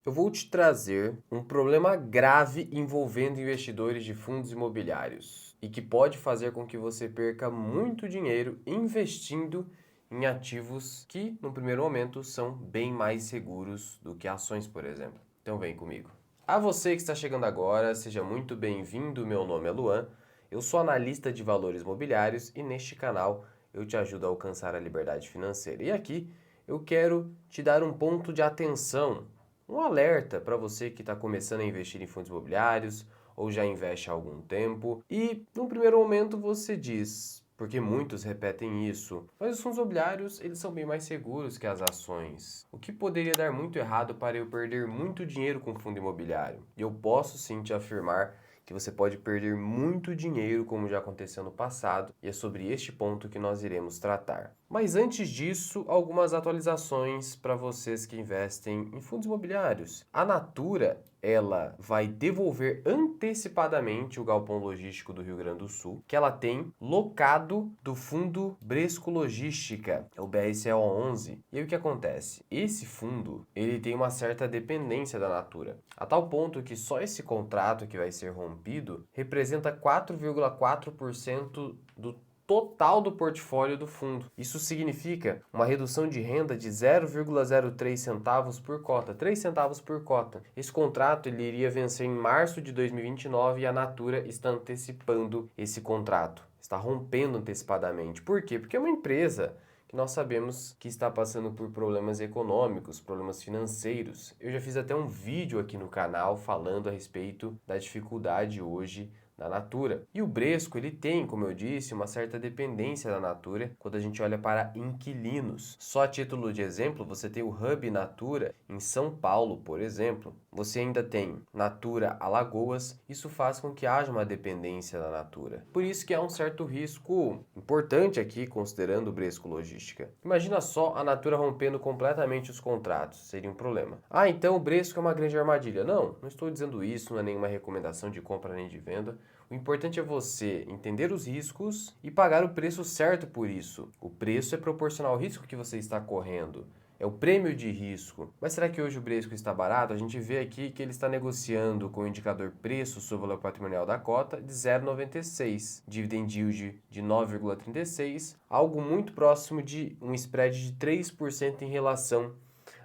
Eu vou te trazer um problema grave envolvendo investidores de fundos imobiliários e que pode fazer com que você perca muito dinheiro investindo em ativos que, no primeiro momento, são bem mais seguros do que ações, por exemplo. Então vem comigo. A você que está chegando agora, seja muito bem-vindo. Meu nome é Luan, eu sou analista de valores imobiliários e neste canal eu te ajudo a alcançar a liberdade financeira. E aqui eu quero te dar um ponto de atenção, um alerta para você que está começando a investir em fundos imobiliários ou já investe há algum tempo e, num primeiro momento, você diz, porque muitos repetem isso, mas os fundos imobiliários eles são bem mais seguros que as ações. O que poderia dar muito errado para eu perder muito dinheiro com fundo imobiliário? E eu posso sim te afirmar que você pode perder muito dinheiro, como já aconteceu no passado, e é sobre este ponto que nós iremos tratar. Mas antes disso, algumas atualizações para vocês que investem em fundos imobiliários. A Natura, ela vai devolver antecipadamente o galpão logístico do Rio Grande do Sul, que ela tem locado do fundo Bresco Logística, é o BRCO 11. E aí o que acontece? Esse fundo, ele tem uma certa dependência da Natura, a tal ponto que só esse contrato que vai ser rompido representa 4,4% do total do portfólio do fundo. Isso significa uma redução de renda de 0,03 centavos por cota, 3 centavos por cota. Esse contrato ele iria vencer em março de 2029 e a Natura está antecipando esse contrato, está rompendo antecipadamente. Por quê? Porque é uma empresa que nós sabemos que está passando por problemas econômicos, problemas financeiros. Eu já fiz até um vídeo aqui no canal falando a respeito da dificuldade hoje da Natura. E o Bresco, ele tem, como eu disse, uma certa dependência da Natura quando a gente olha para inquilinos. Só a título de exemplo, você tem o Hub Natura em São Paulo, por exemplo. Você ainda tem Natura Alagoas. Isso faz com que haja uma dependência da Natura. Por isso que há um certo risco importante aqui, considerando o Bresco Logística. Imagina só a Natura rompendo completamente os contratos. Seria um problema. Ah, então o Bresco é uma grande armadilha. Não, não estou dizendo isso, não é nenhuma recomendação de compra nem de venda. O importante é você entender os riscos e pagar o preço certo por isso. O preço é proporcional ao risco que você está correndo. É o prêmio de risco. Mas será que hoje o Bresco está barato? A gente vê aqui que ele está negociando com o indicador preço sobre o valor patrimonial da cota de 0,96, dividend yield de 9,36, algo muito próximo de um spread de 3% em relação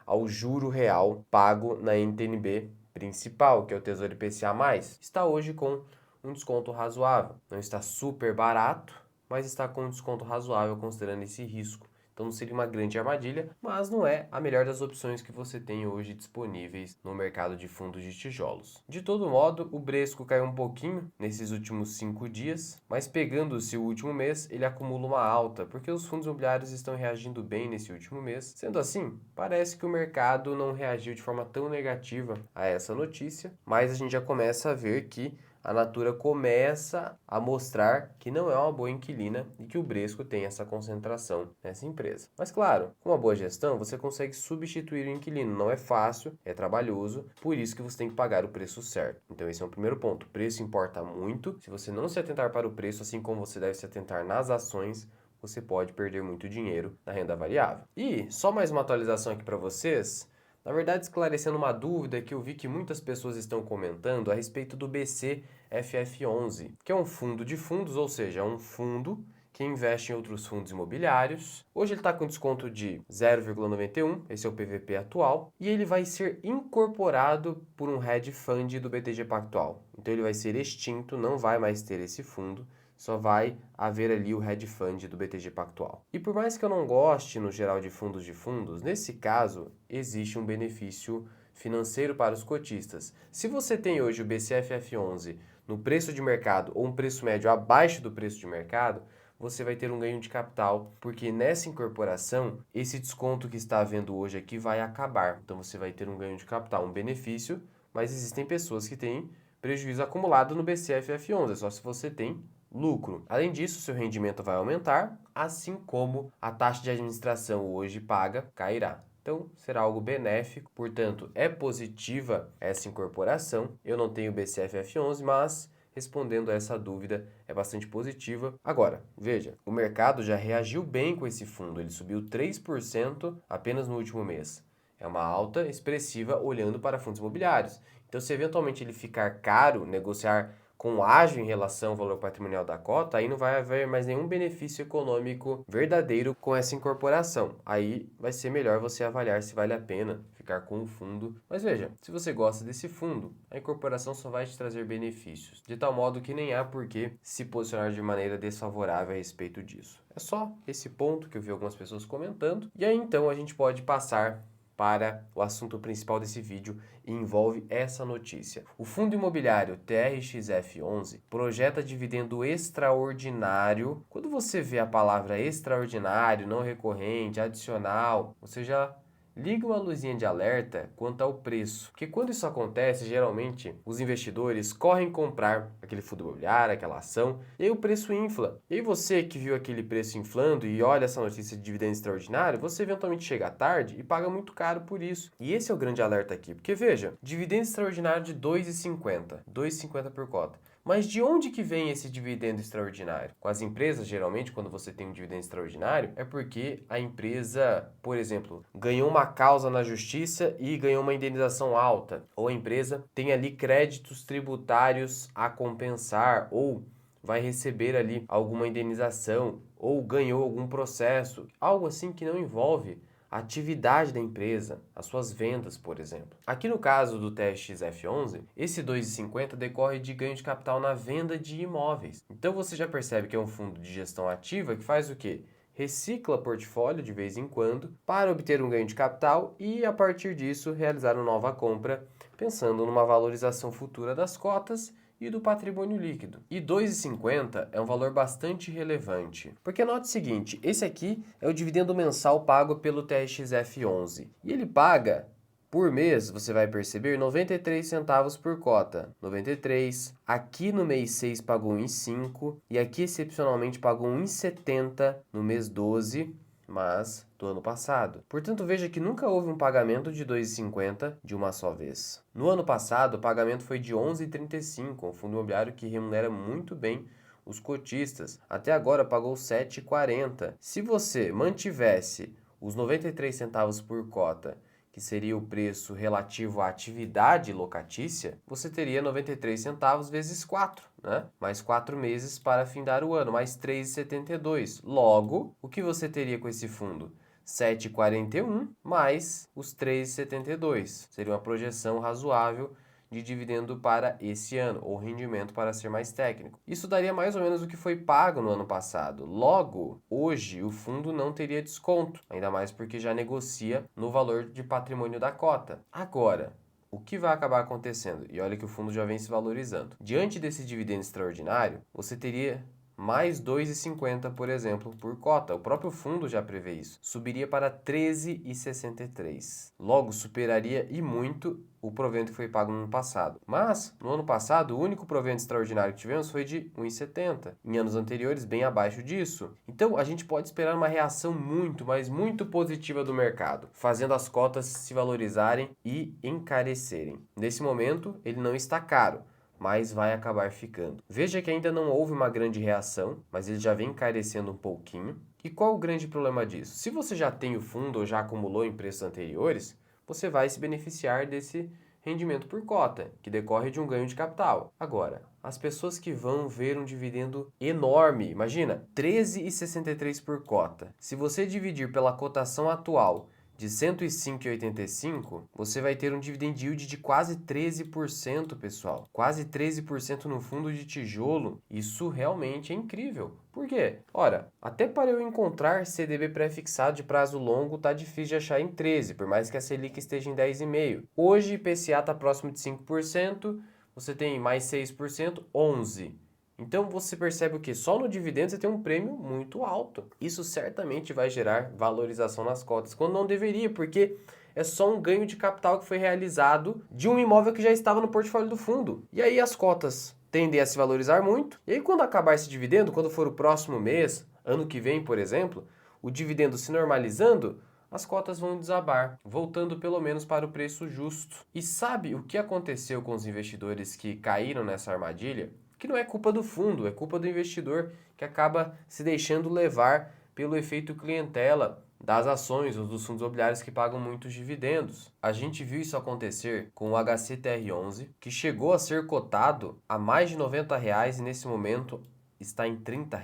ao juro real pago na NTNB principal, que é o Tesouro IPCA+, está hoje com um desconto razoável. Não está super barato, mas está com um desconto razoável considerando esse risco. Então não seria uma grande armadilha, mas não é a melhor das opções que você tem hoje disponíveis no mercado de fundos de tijolos. De todo modo, o Bresco caiu um pouquinho nesses últimos 5 dias, mas pegando-se o último mês, ele acumula uma alta, porque os fundos imobiliários estão reagindo bem nesse último mês. Sendo assim, parece que o mercado não reagiu de forma tão negativa a essa notícia, mas a gente já começa a ver que a Natura começa a mostrar que não é uma boa inquilina e que o Bresco tem essa concentração nessa empresa. Mas claro, com uma boa gestão você consegue substituir o inquilino. Não é fácil, é trabalhoso, por isso que você tem que pagar o preço certo. Então esse é o primeiro ponto. O preço importa muito. Se você não se atentar para o preço, assim como você deve se atentar nas ações, você pode perder muito dinheiro na renda variável. E só mais uma atualização aqui para vocês. Na verdade, esclarecendo uma dúvida que eu vi que muitas pessoas estão comentando a respeito do BCFF11, que é um fundo de fundos, ou seja, é um fundo que investe em outros fundos imobiliários. Hoje ele está com desconto de 0,91, esse é o PVP atual, e ele vai ser incorporado por um hedge fund do BTG Pactual. Então ele vai ser extinto, não vai mais ter esse fundo, só vai haver ali o hedge fund do BTG Pactual. E por mais que eu não goste, no geral, de fundos, nesse caso, existe um benefício financeiro para os cotistas. Se você tem hoje o BCFF11 no preço de mercado ou um preço médio abaixo do preço de mercado, você vai ter um ganho de capital, porque nessa incorporação, esse desconto que está havendo hoje aqui vai acabar. Então você vai ter um ganho de capital, um benefício, mas existem pessoas que têm prejuízo acumulado no BCFF11, é só se você tem lucro. Além disso, seu rendimento vai aumentar, assim como a taxa de administração hoje paga cairá. Então, será algo benéfico, portanto, é positiva essa incorporação. Eu não tenho BCFF11, mas respondendo a essa dúvida é bastante positiva. Agora, veja, o mercado já reagiu bem com esse fundo, ele subiu 3% apenas no último mês. É uma alta expressiva olhando para fundos imobiliários. Então, se eventualmente ele ficar caro, negociar com ágio em relação ao valor patrimonial da cota, aí não vai haver mais nenhum benefício econômico verdadeiro com essa incorporação. Aí vai ser melhor você avaliar se vale a pena ficar com o fundo. Mas veja, se você gosta desse fundo, a incorporação só vai te trazer benefícios, de tal modo que nem há por que se posicionar de maneira desfavorável a respeito disso. É só esse ponto que eu vi algumas pessoas comentando. E aí então a gente pode passar para o assunto principal desse vídeo e envolve essa notícia. O fundo imobiliário TRXF11 projeta dividendo extraordinário. Quando você vê a palavra extraordinário, não recorrente, adicional, você já liga uma luzinha de alerta quanto ao preço. Porque quando isso acontece, geralmente os investidores correm comprar aquele fundo imobiliário, aquela ação, e aí o preço infla. E aí você que viu aquele preço inflando e olha essa notícia de dividendo extraordinário, você eventualmente chega tarde e paga muito caro por isso. E esse é o grande alerta aqui, porque veja, dividendo extraordinário de R$ 2,50, R$ 2,50 por cota. Mas de onde que vem esse dividendo extraordinário? Com as empresas, geralmente, quando você tem um dividendo extraordinário, é porque a empresa, por exemplo, ganhou uma causa na justiça e ganhou uma indenização alta. Ou a empresa tem ali créditos tributários a compensar, ou vai receber ali alguma indenização, ou ganhou algum processo. Algo assim que não envolve a atividade da empresa, as suas vendas, por exemplo. Aqui no caso do TRXF11, esse 2,50 decorre de ganho de capital na venda de imóveis. Então você já percebe que é um fundo de gestão ativa que faz o quê? Recicla portfólio de vez em quando para obter um ganho de capital e, a partir disso, realizar uma nova compra, pensando numa valorização futura das cotas e do patrimônio líquido. E 2,50 é um valor bastante relevante, porque note o seguinte, esse aqui é o dividendo mensal pago pelo TRXF11, e ele paga por mês, você vai perceber, 93 centavos por cota. 93. Aqui no mês 6 pagou 1,5 e aqui excepcionalmente pagou 1,70 no mês 12, mas do ano passado. Portanto, veja que nunca houve um pagamento de 2,50 de uma só vez. No ano passado, o pagamento foi de 11,35, um fundo imobiliário que remunera muito bem os cotistas. Até agora pagou 7,40. Se você mantivesse os 93 centavos por cota, que seria o preço relativo à atividade locatícia, você teria 93 centavos vezes 4, né? Mais 4 meses para findar o ano, mais 3,72. Logo, o que você teria com esse fundo? 7,41 mais os 3,72. Seria uma projeção razoável de dividendo para esse ano, ou rendimento para ser mais técnico. Isso daria mais ou menos o que foi pago no ano passado. Logo, hoje o fundo não teria desconto, ainda mais porque já negocia no valor de patrimônio da cota. Agora, o que vai acabar acontecendo? E olha que o fundo já vem se valorizando. Diante desse dividendo extraordinário, você teria mais 2,50, por exemplo, por cota. O próprio fundo já prevê isso. Subiria para 13,63. Logo, superaria e muito o provento que foi pago no ano passado. Mas, no ano passado, o único provento extraordinário que tivemos foi de 1,70. Em anos anteriores, bem abaixo disso. Então, a gente pode esperar uma reação muito, mas muito positiva do mercado, fazendo as cotas se valorizarem e encarecerem. Nesse momento, ele não está caro, mas vai acabar ficando. Veja que ainda não houve uma grande reação, mas ele já vem encarecendo um pouquinho. E qual o grande problema disso? Se você já tem o fundo ou já acumulou em preços anteriores, você vai se beneficiar desse rendimento por cota, que decorre de um ganho de capital. Agora, as pessoas que vão ver um dividendo enorme, imagina, 13,63 por cota. Se você dividir pela cotação atual de 105,85, você vai ter um dividend yield de quase 13%, pessoal. Quase 13% no fundo de tijolo. Isso realmente é incrível. Por quê? Ora, até para eu encontrar CDB pré-fixado de prazo longo tá difícil de achar em 13, por mais que a Selic esteja em 10,5. Hoje, IPCA está próximo de 5%, você tem mais 6%, 11%. Então você percebe o que? Só no dividendo você tem um prêmio muito alto. Isso certamente vai gerar valorização nas cotas, quando não deveria, porque é só um ganho de capital que foi realizado de um imóvel que já estava no portfólio do fundo. E aí as cotas tendem a se valorizar muito. E aí quando acabar esse dividendo, quando for o próximo mês, ano que vem, por exemplo, o dividendo se normalizando, as cotas vão desabar, voltando pelo menos para o preço justo. E sabe o que aconteceu com os investidores que caíram nessa armadilha? Que não é culpa do fundo, é culpa do investidor que acaba se deixando levar pelo efeito clientela das ações ou dos fundos imobiliários que pagam muitos dividendos. A gente viu isso acontecer com o HCTR11, que chegou a ser cotado a mais de R$ 90 e nesse momento está em R$ 30.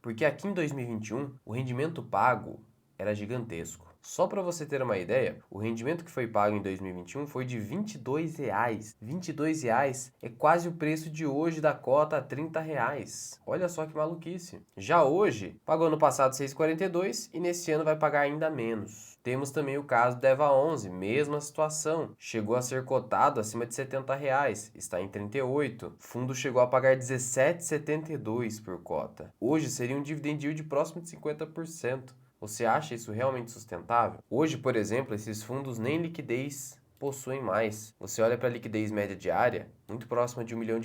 Porque aqui em 2021, o rendimento pago era gigantesco. Só para você ter uma ideia, o rendimento que foi pago em 2021 foi de R$ 22. R$ 22 é quase o preço de hoje da cota a R$ 30. Olha só que maluquice. Já hoje, pagou no passado 6,42 e nesse ano vai pagar ainda menos. Temos também o caso do EVA11, mesma situação. Chegou a ser cotado acima de R$ 70, está em 38. Fundo chegou a pagar 17,72 por cota. Hoje seria um dividend yield próximo de 50%. Você acha isso realmente sustentável? Hoje, por exemplo, esses fundos nem liquidez possuem mais. Você olha para a liquidez média diária, muito próxima de R$ 1 milhão.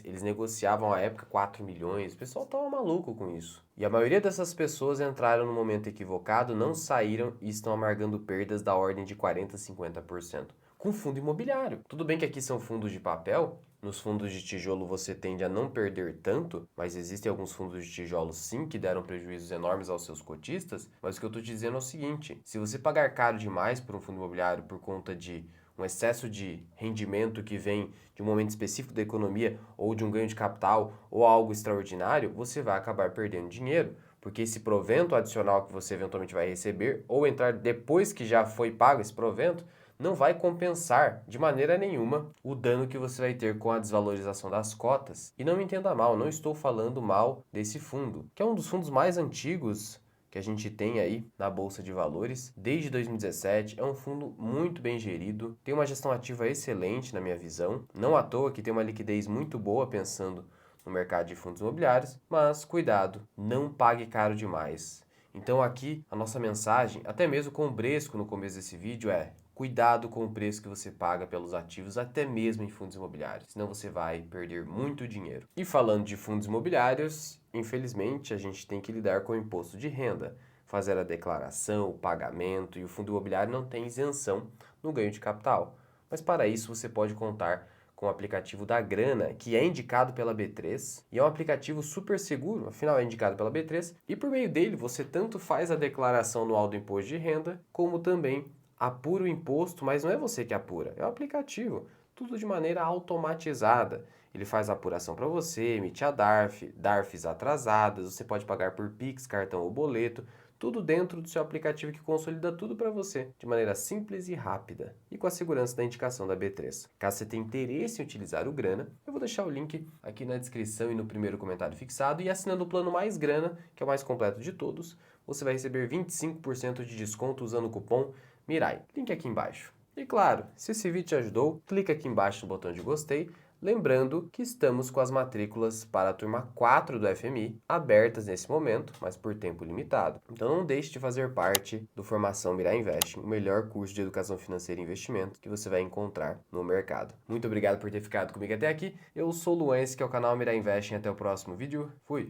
Eles negociavam à época 4 milhões. O pessoal estava maluco com isso. E a maioria dessas pessoas entraram no momento equivocado, não saíram e estão amargando perdas da ordem de 40% a 50%. Com fundo imobiliário. Tudo bem que aqui são fundos de papel. Nos fundos de tijolo você tende a não perder tanto, mas existem alguns fundos de tijolo sim que deram prejuízos enormes aos seus cotistas. Mas o que eu estou te dizendo é o seguinte: se você pagar caro demais por um fundo imobiliário por conta de um excesso de rendimento que vem de um momento específico da economia ou de um ganho de capital ou algo extraordinário, você vai acabar perdendo dinheiro. Porque esse provento adicional que você eventualmente vai receber ou entrar depois que já foi pago esse provento, não vai compensar de maneira nenhuma o dano que você vai ter com a desvalorização das cotas. E não me entenda mal, não estou falando mal desse fundo, que é um dos fundos mais antigos que a gente tem aí na Bolsa de Valores desde 2017. É um fundo muito bem gerido, tem uma gestão ativa excelente na minha visão, não à toa que tem uma liquidez muito boa pensando no mercado de fundos imobiliários, mas cuidado, não pague caro demais. Então aqui a nossa mensagem, até mesmo com o Bresco no começo desse vídeo, é: cuidado com o preço que você paga pelos ativos, até mesmo em fundos imobiliários, senão você vai perder muito dinheiro. E falando de fundos imobiliários, infelizmente a gente tem que lidar com o imposto de renda, fazer a declaração, o pagamento, e o fundo imobiliário não tem isenção no ganho de capital. Mas para isso você pode contar com o aplicativo da Grana, que é indicado pela B3, e é um aplicativo super seguro, afinal é indicado pela B3, e por meio dele você tanto faz a declaração anual do imposto de renda, como também apura o imposto, mas não é você que apura, é o aplicativo, tudo de maneira automatizada. Ele faz a apuração para você, emite a DARFs atrasadas, você pode pagar por Pix, cartão ou boleto, tudo dentro do seu aplicativo que consolida tudo para você, de maneira simples e rápida, e com a segurança da indicação da B3. Caso você tenha interesse em utilizar o Grana, eu vou deixar o link aqui na descrição e no primeiro comentário fixado, e assinando o plano Mais Grana, que é o mais completo de todos, você vai receber 25% de desconto usando o cupom Mirai. Link aqui embaixo. E claro, se esse vídeo te ajudou, clica aqui embaixo no botão de gostei, lembrando que estamos com as matrículas para a turma 4 do FMI abertas nesse momento, mas por tempo limitado. Então não deixe de fazer parte do Formação Mirai Investing, o melhor curso de educação financeira e investimento que você vai encontrar no mercado. Muito obrigado por ter ficado comigo até aqui. Eu sou o Luan, esse que é o canal Mirai Investing. Até o próximo vídeo. Fui!